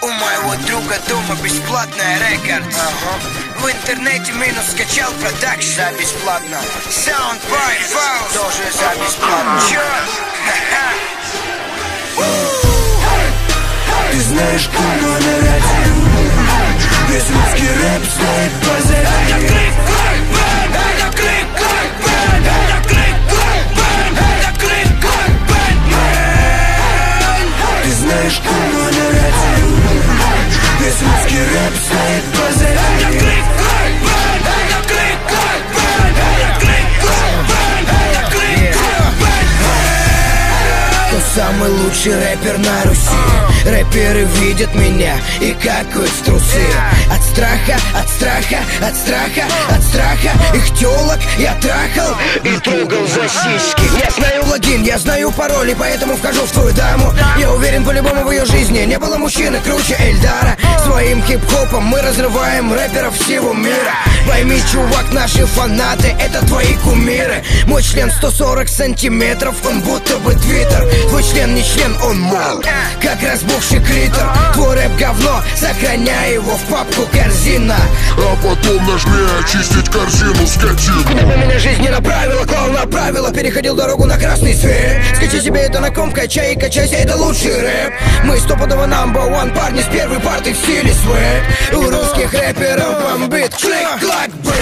У моего друга дома бесплатная рекордс. В интернете минус скачал продакшн за бесплатно. Soundbar Files тоже за бесплатно. Чё? Ты знаешь, кто номер один? Весь русский рэп стоит позади. Это крик, клак, бэн, это крик, клак, бэн, это крик, клак, бэн, это крик, клак, бэн, мэн. Ты знаешь, кто номер один? Весь русский рэп стоит позади. Это крик, клак, бэн, это крик, клак, бэн, это крик, клак, бэн, это крик, клак, бэн, мэн. Кто самый лучший рэпер на Руси? Рэперы видят меня и какают в трусы. От страха, от страха, от страха, от страха их тёлок я трахал и трогал за сиськи. Я знаю логин, я знаю пароли, поэтому вхожу в твою даму. Я уверен, по-любому в ее жизни не было мужчины круче Эльдара. Своим хип-хопом мы разрываем рэперов всего мира. Пойми, чувак, наши фанаты — это твои кумиры. Мой член 140 сантиметров, он будто бы твиттер. Твой член не член, он мол, как разбухший клитор. Твой рэп говно, сохраняй его в папку корзина. А потом нажми очистить корзину, скотину. На меня жизнь не направила, клоун направила. Переходил дорогу на красный свет. Скачай себе это на ком, качай и качайся, это лучший рэп. Мы стопудово number one парни с первой парты в стиле свэп. У русских рэперов бомбит клик, клак, бэм.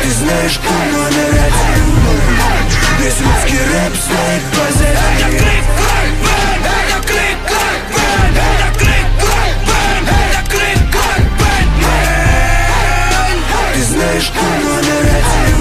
Ты знаешь, кто номер один? Весь русский рэп стоит позади. Это крик, клак, бэн, это крик, клак, бэн, это крик, клак, бэн, это крик, клак, бэн, мэн. Ты знаешь, кто номер один?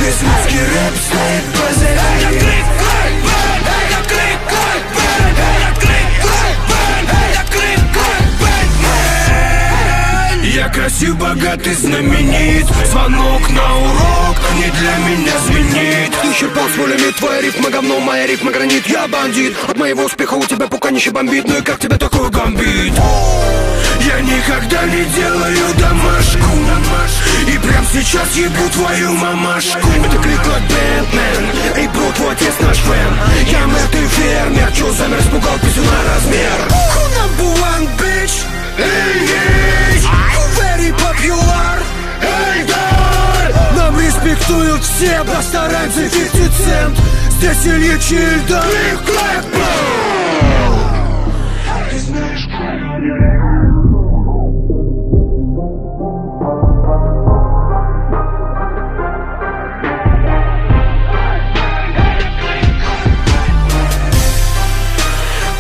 Весь русский рэп стоит позади. Это крик, клак, бэн, это крик, клак, бэн, это крик, клак, бэн, это крик, клак, бэн, мэн. Я красив, богат и знаменит. Звонок на урок не для меня звенит. Ты исчерпал свой лимит, твоя рифма говно, моя рифма гранит. Я бандит, от моего успеха у тебя пуканище бомбит. Ну и как тебе такой гамбит? Я никогда не делаю домашку, и прям сейчас ебу твою мамашку. Это клик как Бэтмен, эй, бро, твой отец наш фэн. Я мэр, ты фермер, чё замер, испугал писю на размер. Who number one, bitch? Эй, who very popular? Эльдар! Нам респектуют все, постараемся 50 Cent. Здесь Ильич и Эльдар. Ты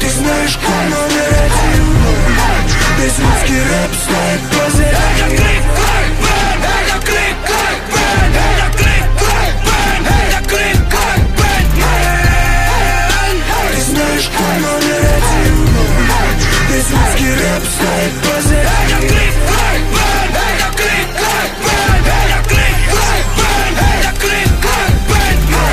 знаешь, кто номер один? Весь русский рэп стоит позади. Это крик, клак, бэн, это крик, клак, бэн, это крик, клак, бэн, это крик, клак, бэн, мэн. Ты знаешь, кто номер один? Весь русский рэп стоит позади. Это крик, клак, бэн, это крик, клак, бэн, это крик, клак, бэн, это крик, клак, бэн, мэн.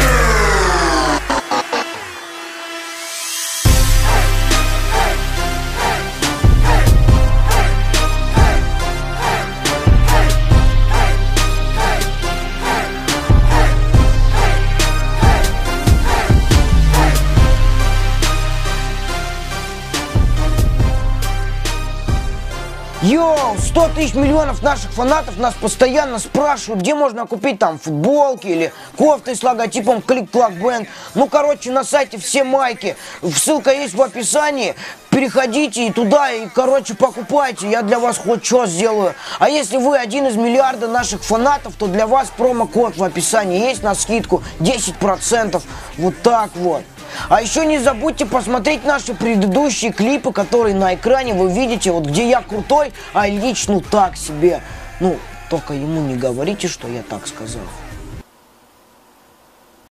Йоу, 100 тысяч миллионов наших фанатов нас постоянно спрашивают, где можно купить там футболки или кофты с логотипом Click-Clack Band. Ну, короче, на сайте все майки. Ссылка есть в описании. Переходите и туда, и, короче, покупайте. Я для вас хоть что сделаю. А если вы один из миллиарда наших фанатов, то для вас промокод в описании есть на скидку 10%. Вот так вот. А еще не забудьте посмотреть наши предыдущие клипы, которые на экране вы видите, вот где я крутой, а Ильич ну так себе. Ну, только ему не говорите, что я так сказал.